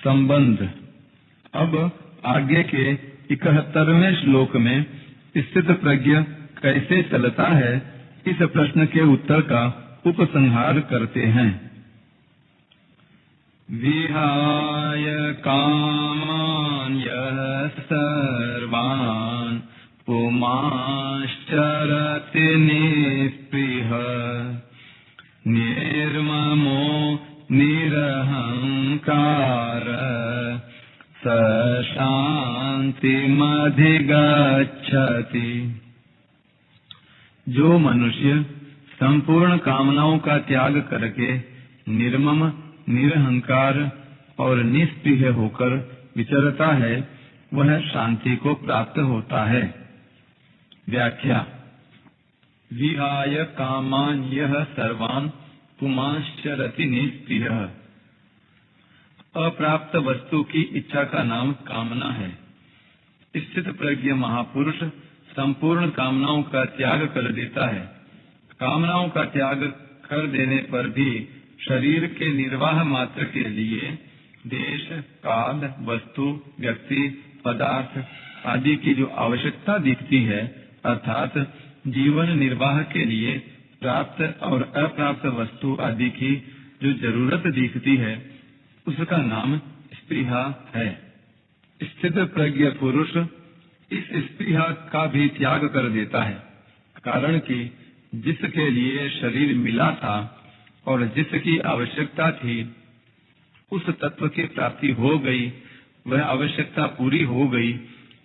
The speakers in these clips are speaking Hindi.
संबंध। अब आगे के 71वें श्लोक में स्थित प्रज्ञ कैसे चलता है, इस प्रश्न के उत्तर का उपसंहार करते हैं। विहाय कामान यः सर्वान् पुमांश्चरति निःस्पृहः निर्ममो निरहंकारः स शान्तिमधिगच्छति। जो मनुष्य संपूर्ण कामनाओं का त्याग करके निर्मम, निरहंकार और निष्प्रिय होकर विचरता है, वह शांति को प्राप्त होता है। व्याख्या। विहाय कामान यः सर्वान् पुमांश्चरति निष्प्रियः। अप्राप्त वस्तु की इच्छा का नाम कामना है। स्थित प्रज्ञ महापुरुष संपूर्ण कामनाओं का त्याग कर देता है। कामनाओं का त्याग कर देने पर भी शरीर के निर्वाह मात्र के लिए देश, काल, वस्तु, व्यक्ति, पदार्थ आदि की जो आवश्यकता दिखती है, अर्थात जीवन निर्वाह के लिए प्राप्त और अप्राप्त वस्तु आदि की जो जरूरत दिखती है, उसका नाम स्पृहा है। स्थित प्रज्ञ पुरुष इस स्पृहा का भी त्याग कर देता है, कारण कि जिसके लिए शरीर मिला था और जिसकी आवश्यकता थी, उस तत्व की प्राप्ति हो गई, वह आवश्यकता पूरी हो गई।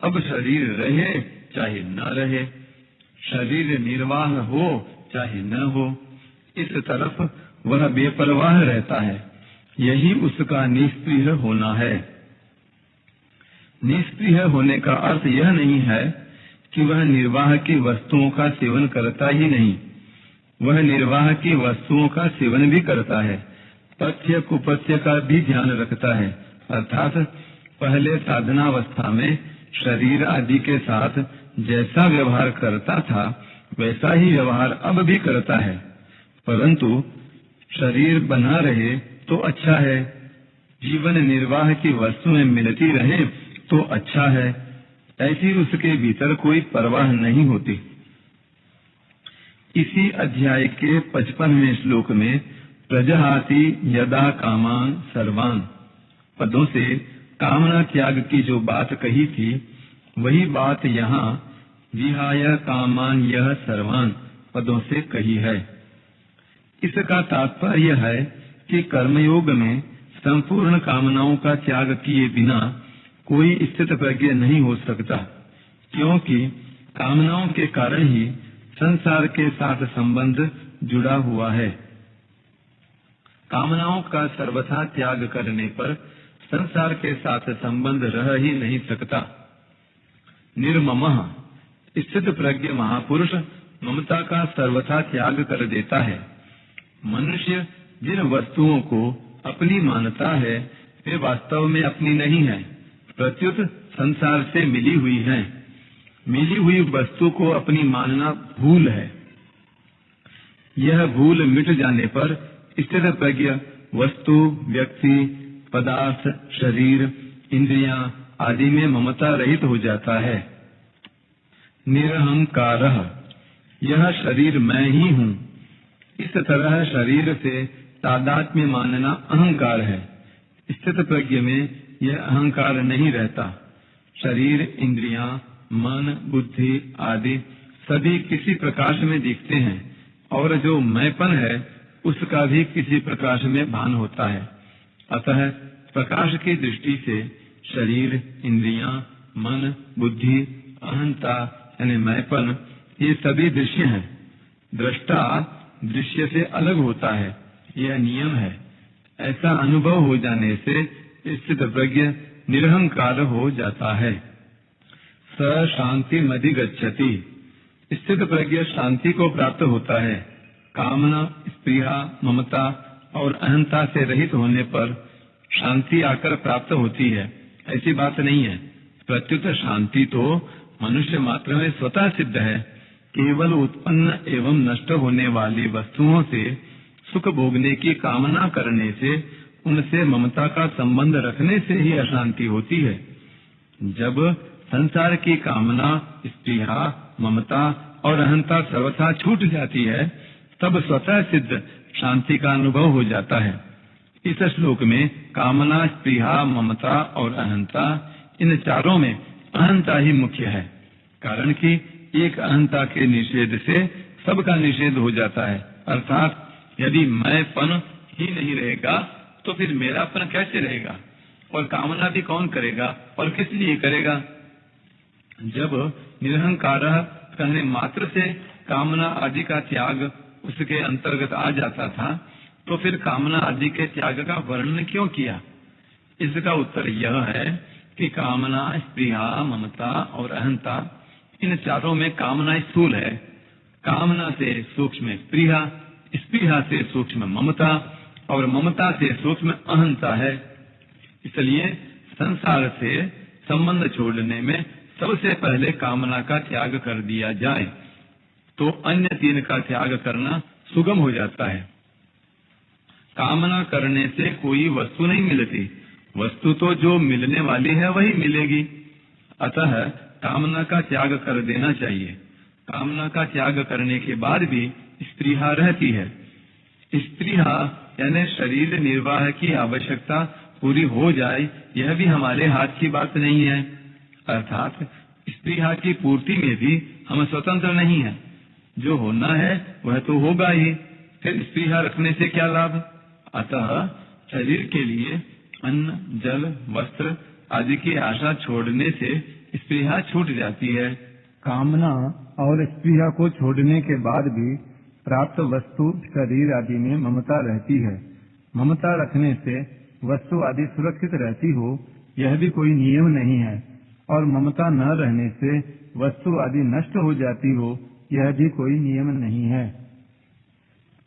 अब शरीर रहे चाहे न रहे, शरीर निर्वाह हो चाहे न हो, इस तरफ वह बेपरवाह रहता है। यही उसका निष्प्रिय होना है। निष्प्रिय होने का अर्थ यह नहीं है कि वह निर्वाह की वस्तुओं का सेवन करता ही नहीं, वह निर्वाह की वस्तुओं का सेवन भी करता है, पथ्य कुपथ्य का भी ध्यान रखता है। अर्थात पहले साधनावस्था में शरीर आदि के साथ जैसा व्यवहार करता था, वैसा ही व्यवहार अब भी करता है, परंतु शरीर बना रहे तो अच्छा है, जीवन निर्वाह की वस्तुएं मिलती रहे तो अच्छा है, ऐसी उसके भीतर कोई परवाह नहीं होती। इसी अध्याय के 55वें श्लोक में प्रजहाति यदा कामान सर्वान् पदों से कामना त्याग की जो बात कही थी, वही बात यहाँ विहाय कामान यः सर्वान् पदों से कही है। इसका तात्पर्य है कि कर्मयोग में संपूर्ण कामनाओं का त्याग किए बिना कोई स्थित प्रज्ञ नहीं हो सकता, क्योंकि कामनाओं के कारण ही संसार के साथ संबंध जुड़ा हुआ है। कामनाओं का सर्वथा त्याग करने पर संसार के साथ संबंध रह ही नहीं सकता। निर्ममः स्थित प्रज्ञ महापुरुष ममता का सर्वथा त्याग कर देता है। मनुष्य जिन वस्तुओं को अपनी मानता है, वे वास्तव में अपनी नहीं है, प्रत्युत संसार से मिली हुई है। मिली हुई वस्तु को अपनी मानना भूल है। यह भूल मिट जाने पर स्थित प्रज्ञ वस्तु, व्यक्ति, पदार्थ, शरीर, इंद्रियां आदि में ममता रहित हो जाता है। निरहंकारः यह शरीर मैं ही हूँ, इस तरह शरीर से तादात्म्य मानना अहंकार है। स्थित प्रज्ञ में यह अहंकार नहीं रहता। शरीर, इंद्रियां, मन, बुद्धि आदि सभी किसी प्रकाश में दिखते हैं, और जो मैंपन है उसका भी किसी प्रकाश में भान होता है। अतः प्रकाश की दृष्टि से शरीर, इंद्रियां, मन, बुद्धि, अहंता यानी मैंपन, ये सभी दृश्य हैं। दृष्टा दृश्य से अलग होता है, यह नियम है। ऐसा अनुभव हो जाने से स्थित प्रज्ञ निरहंकार हो जाता है। स शान्तिमधिगच्छति स्थित प्रज्ञ शांति को प्राप्त होता है। कामना, स्पृहा, ममता और अहंता से रहित होने पर शांति आकर प्राप्त होती है, ऐसी बात नहीं है। प्रत्युत शांति तो मनुष्य मात्र में स्वतः सिद्ध है। केवल उत्पन्न एवं नष्ट होने वाली वस्तुओं से सुख भोगने की कामना करने से उनसे ममता का संबंध रखने से ही अशांति होती है। जब संसार की कामना, स्पृहा, ममता और अहंता सर्वथा छूट जाती है, तब स्वतः सिद्ध शांति का अनुभव हो जाता है। इस श्लोक में कामना, स्पृहा, ममता और अहंता, इन चारों में अहंता ही मुख्य है। कारण कि एक अहंता के निषेध से सबका निषेध हो जाता है। अर्थात यदि मैंपन ही नहीं रहेगा तो फिर मेरापन कैसे रहेगा, और कामना भी कौन करेगा और किस लिए करेगा। जब निरहंकार कहने मात्र से कामना आदि का त्याग उसके अंतर्गत आ जाता था, तो फिर कामना आदि के त्याग का वर्णन क्यों किया। इसका उत्तर यह है कि कामना, स्पृहा, ममता और अहंता, इन चारों में कामना स्थूल है, कामना से सूक्ष्म स्पृहा, स्पृहा से सूक्ष्म ममता और ममता से सूक्ष्म अहंता है। इसलिए संसार से संबंध छोड़ने में सबसे पहले कामना का त्याग कर दिया जाए तो अन्य तीन का त्याग करना सुगम हो जाता है। कामना करने से कोई वस्तु नहीं मिलती, वस्तु तो जो मिलने वाली है वही मिलेगी। अतः कामना का त्याग कर देना चाहिए। कामना का त्याग करने के बाद भी स्पृहा रहती है। स्पृहा यानी शरीर निर्वाह की आवश्यकता पूरी हो जाए, यह भी हमारे हाथ की बात नहीं है। अर्थात स्पृहा की पूर्ति में भी हम स्वतंत्र नहीं है। जो होना है वह तो होगा ही, फिर स्पृहा रखने से क्या लाभ। अतः शरीर के लिए अन्न, जल, वस्त्र आदि की आशा छोड़ने से स्पृहा छूट जाती है। कामना और स्पृहा को छोड़ने के बाद भी प्राप्त वस्तु, शरीर आदि में ममता रहती है। ममता रखने से वस्तु आदि सुरक्षित रहती हो, यह भी कोई नियम नहीं है, और ममता न रहने से वस्तु आदि नष्ट हो जाती हो, यह भी कोई नियम नहीं है।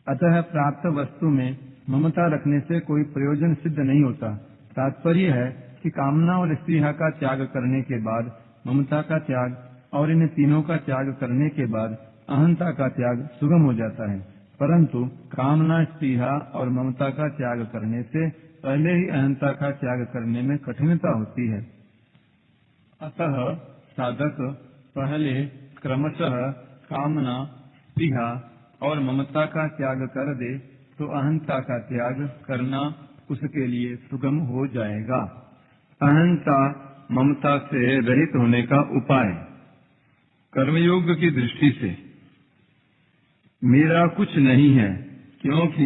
अतः प्राप्त वस्तु में ममता रखने से कोई प्रयोजन सिद्ध नहीं होता। तात्पर्य है कि कामना और स्पृहा का त्याग करने के बाद ममता का त्याग और इन तीनों का त्याग करने के बाद अहंता का त्याग सुगम हो जाता है। परंतु कामना, स्पृहा और ममता का त्याग करने से पहले ही अहंता का त्याग करने में कठिनता होती है। अतः साधक पहले क्रमशः कामना, स्पृहा और ममता का त्याग कर दे तो अहंता का त्याग करना उसके लिए सुगम हो जाएगा। अहंता, ममता से रहित होने का उपाय। कर्मयोग की दृष्टि से मेरा कुछ नहीं है, क्योंकि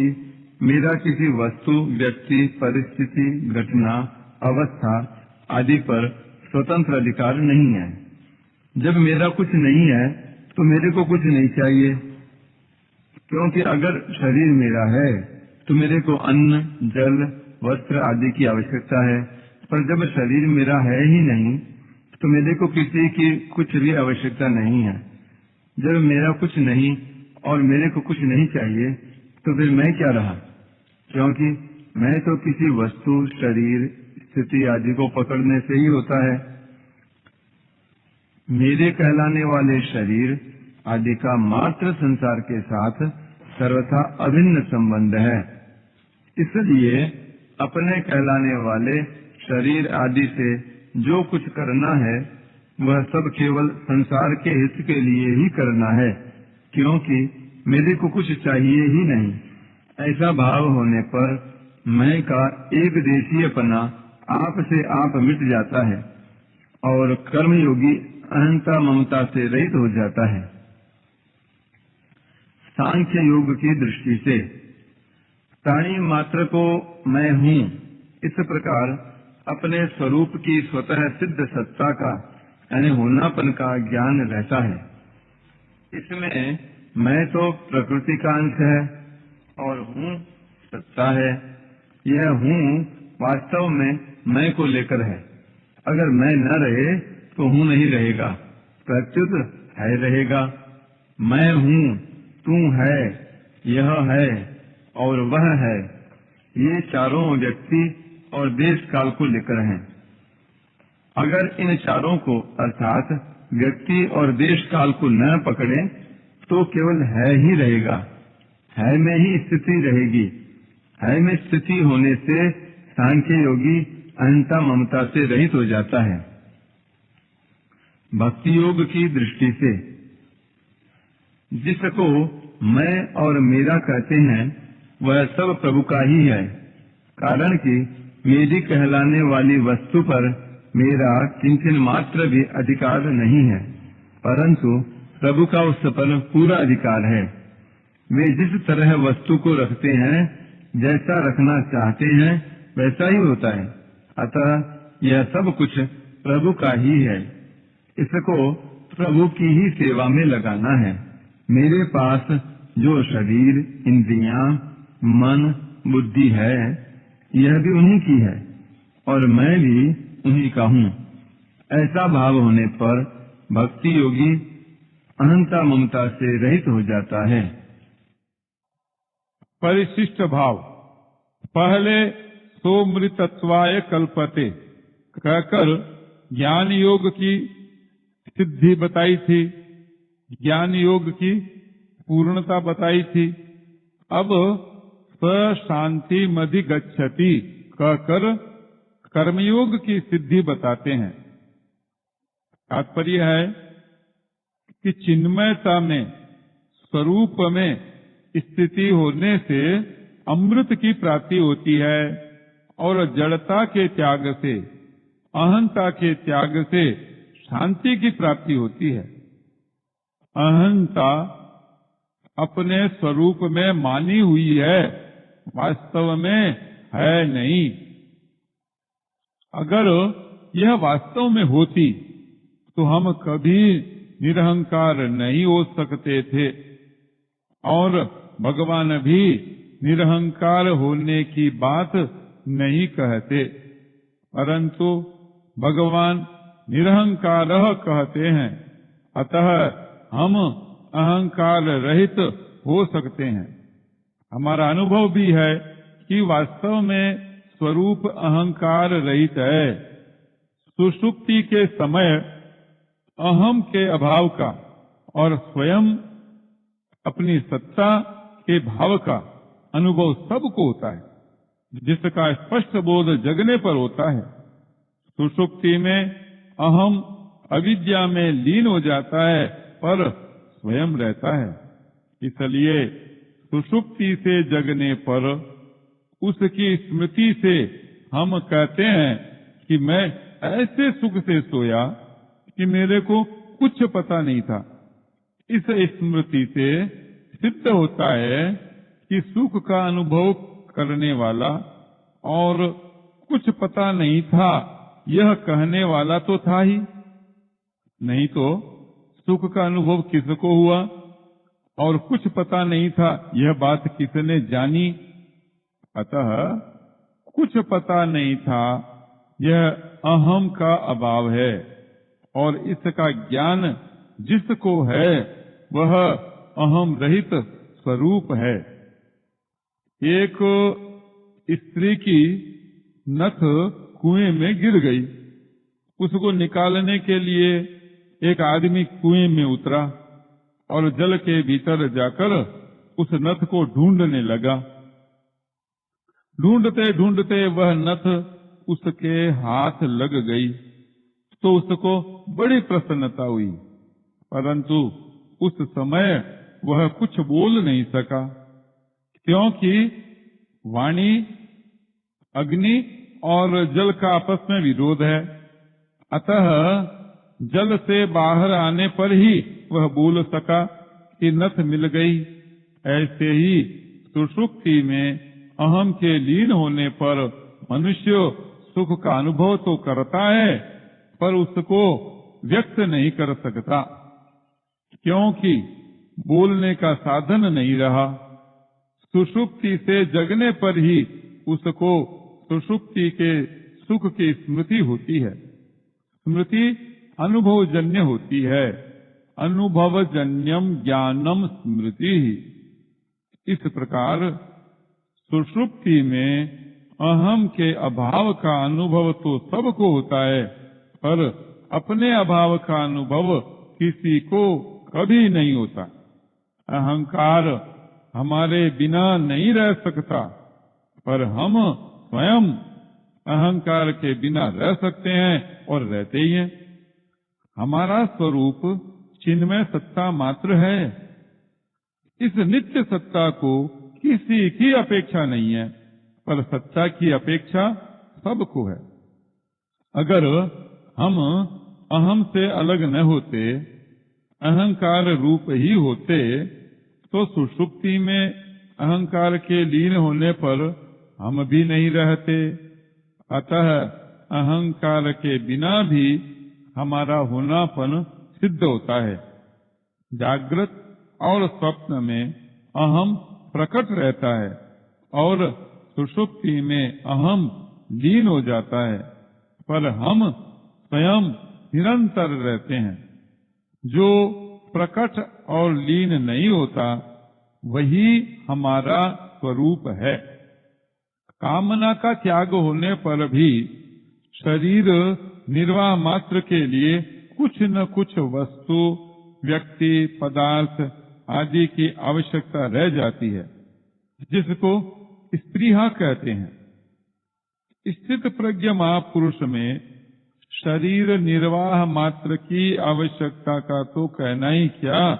मेरा किसी वस्तु, व्यक्ति, परिस्थिति, घटना, अवस्था आदि पर स्वतंत्र अधिकार नहीं है। जब मेरा कुछ नहीं है तो मेरे को कुछ नहीं चाहिए, क्योंकि अगर शरीर मेरा है तो मेरे को अन्न, जल, वस्त्र आदि की आवश्यकता है। पर जब शरीर मेरा है ही नहीं तो मेरे को किसी की कुछ भी आवश्यकता नहीं है। जब मेरा कुछ नहीं और मेरे को कुछ नहीं चाहिए तो फिर मैं क्या रहा, क्योंकि मैं तो किसी वस्तु, शरीर, स्थिति आदि को पकड़ने से ही होता है। मेरे कहलाने वाले शरीर आदि का मात्र संसार के साथ सर्वथा अभिन्न संबंध है। इसलिए अपने कहलाने वाले शरीर आदि से जो कुछ करना है वह सब केवल संसार के हित के लिए ही करना है, क्योंकि मेरे को कुछ चाहिए ही नहीं। ऐसा भाव होने पर मैं का एक देशीयपना आप से आप मिट जाता है और कर्मयोगी अहंता, ममता से रहित हो जाता है। सांख्य योग की दृष्टि से प्राणी मात्र को मैं हूँ, इस प्रकार अपने स्वरूप की स्वतः सिद्ध सत्ता का यानी होनापन का ज्ञान रहता है। इसमें मैं तो प्रकृति का अंश है और हूँ सत्ता है। यह हूँ वास्तव में मैं को लेकर है। अगर मैं न रहे तो हूँ नहीं रहेगा, प्रत्युत है रहेगा। मैं हूँ, तू है, यह है और वह है, ये चारों व्यक्ति और देश काल को लेकर हैं। अगर इन चारों को अर्थात व्यक्ति और देश काल को न पकड़े तो केवल है ही रहेगा, है में ही स्थिति रहेगी। है में स्थिति होने से सांख्य योगी अहंता ममता से रहित हो जाता है। भक्ति योग की दृष्टि से जिसको मैं और मेरा कहते हैं वह सब प्रभु का ही है, कारण कि मेरी कहलाने वाली वस्तु पर मेरा किंचन मात्र भी अधिकार नहीं है, परंतु प्रभु का उस पर पूरा अधिकार है। वे जिस तरह वस्तु को रखते हैं, जैसा रखना चाहते हैं वैसा ही होता है। अतः यह सब कुछ प्रभु का ही है, इसको प्रभु की ही सेवा में लगाना है। मेरे पास जो शरीर, इंद्रियां, मन, बुद्धि है, यह भी उन्हीं की है और मैं भी उन्हीं का हूँ। ऐसा भाव होने पर भक्ति योगी अहंता ममता से रहित हो जाता है। परिशिष्ट भाव। पहले सोमृतत्वाय कल्पते कहकर ज्ञान योग की सिद्धि बताई थी, ज्ञान योग की पूर्णता बताई थी। अब स शांति मधि गच्छति कहकर कर्मयोग की सिद्धि बताते हैं। तात्पर्य है कि चिन्मयता में, स्वरूप में स्थिति होने से अमृत की प्राप्ति होती है और जड़ता के त्याग से, अहंता के त्याग से शांति की प्राप्ति होती है। अहंता अपने स्वरूप में मानी हुई है, वास्तव में है नहीं। अगर यह वास्तव में होती तो हम कभी निरहंकार नहीं हो सकते थे और भगवान भी निरहंकार होने की बात नहीं कहते, परंतु भगवान निरहंकार कहते हैं। अतः हम अहंकार रहित हो सकते हैं। हमारा अनुभव भी है कि वास्तव में स्वरूप अहंकार रहित है। सुषुप्ति के समय अहम के अभाव का और स्वयं अपनी सत्ता के भाव का अनुभव सबको होता है, जिसका स्पष्ट बोध जगने पर होता है। सुषुप्ति में अहम अविद्या में लीन हो जाता है पर स्वयं रहता है। इसलिए सुषुप्ति से जगने पर उसकी स्मृति से हम कहते हैं कि मैं ऐसे सुख से सोया कि मेरे को कुछ पता नहीं था। इस स्मृति से सिद्ध होता है कि सुख का अनुभव करने वाला और कुछ पता नहीं था यह कहने वाला तो था ही नहीं, तो सुख का अनुभव किसको हुआ और कुछ पता नहीं था यह बात किसने जानी। अतः कुछ पता नहीं था यह अहम का अभाव है और इसका ज्ञान जिसको है वह अहम रहित स्वरूप है। एक स्त्री की नथ कुएं में गिर गई। उसको निकालने के लिए एक आदमी कुएं में उतरा और जल के भीतर जाकर उस नथ को ढूंढने लगा। ढूंढते ढूंढते वह नथ उसके हाथ लग गई तो उसको बड़ी प्रसन्नता हुई, परंतु उस समय वह कुछ बोल नहीं सका, क्योंकि वाणी अग्नि और जल का आपस में विरोध है। अतः जल से बाहर आने पर ही वह बोल सका कि नथ मिल गई। ऐसे ही सुषुप्ति में अहम के लीन होने पर मनुष्य सुख का अनुभव तो करता है पर उसको व्यक्त नहीं कर सकता, क्योंकि बोलने का साधन नहीं रहा। सुषुप्ति से जगने पर ही उसको सुषुप्ति के सुख की स्मृति होती है। स्मृति अनुभवजन्य होती है। अनुभवजन्यम ज्ञानम स्मृति। इस प्रकार सुषुप्ति में अहम के अभाव का अनुभव तो सबको होता है, पर अपने अभाव का अनुभव किसी को कभी नहीं होता। अहंकार हमारे बिना नहीं रह सकता, पर हम स्वयं अहंकार के बिना रह सकते हैं और रहते ही हैं। हमारा स्वरूप चिन्मय सत्ता मात्र है। इस नित्य सत्ता को किसी की अपेक्षा नहीं है, पर सत्ता की अपेक्षा सबको है। अगर हम अहम से अलग न होते, अहंकार रूप ही होते, तो सुषुप्ति में अहंकार के लीन होने पर हम भी नहीं रहते। अतः अहंकार के बिना भी हमारा होनापन सिद्ध होता है। जागृत और स्वप्न में अहम प्रकट रहता है और सुषुप्ति में अहम लीन हो जाता है, पर हम स्वयं निरंतर रहते हैं। जो प्रकट और लीन नहीं होता, वही हमारा स्वरूप है। कामना का त्याग होने पर भी शरीर निर्वाह मात्र के लिए कुछ न कुछ वस्तु, व्यक्ति, पदार्थ आदि की आवश्यकता रह जाती है, जिसको स्पृहा कहते हैं। स्थित प्रज्ञ महापुरुष में शरीर निर्वाह मात्र की आवश्यकता का तो कहना ही क्या,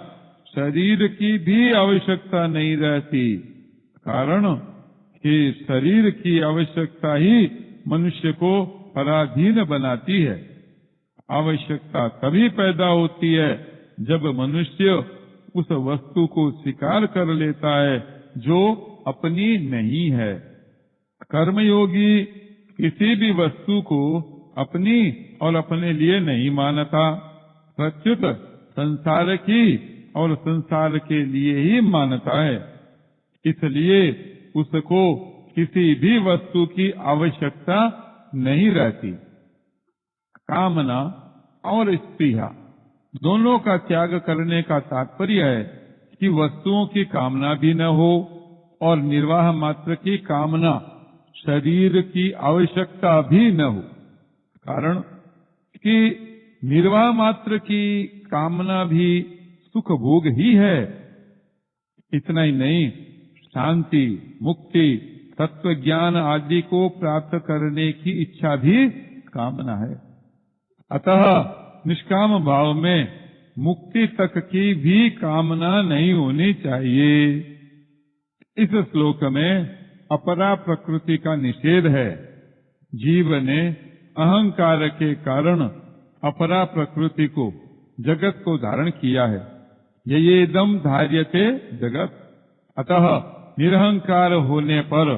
शरीर की भी आवश्यकता नहीं रहती। कारण कि शरीर की आवश्यकता ही मनुष्य को पराधीन बनाती है। आवश्यकता तभी पैदा होती है जब मनुष्य उस वस्तु को स्वीकार कर लेता है जो अपनी नहीं है। कर्मयोगी किसी भी वस्तु को अपनी और अपने लिए नहीं मानता, प्रत्युत संसार की और संसार के लिए ही मानता है। इसलिए उसको किसी भी वस्तु की आवश्यकता नहीं रहती। कामना और स्पृहा दोनों का त्याग करने का तात्पर्य है कि वस्तुओं की कामना भी न हो और निर्वाह मात्र की कामना, शरीर की आवश्यकता भी न हो। कारण कि निर्वाह मात्र की कामना भी सुख भोग ही है। इतना ही नहीं, शांति, मुक्ति, तत्व ज्ञान आदि को प्राप्त करने की इच्छा भी कामना है। अतः निष्काम भाव में मुक्ति तक की भी कामना नहीं होनी चाहिए। इस श्लोक में अपरा प्रकृति का निषेध है। जीव ने अहंकार के कारण अपरा प्रकृति को, जगत को धारण किया है। ये दम धार्यते जगत। अतः निरहंकार होने पर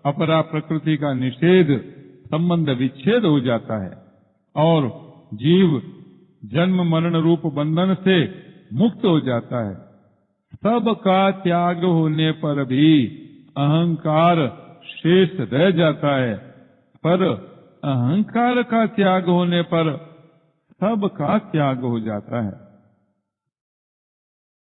अपरा प्रकृति का निषेध, संबंध विच्छेद हो जाता है और जीव जन्म मरण रूप बंधन से मुक्त हो जाता है। सब का त्याग होने पर भी अहंकार शेष रह जाता है, पर अहंकार का त्याग होने पर सब का त्याग हो जाता है।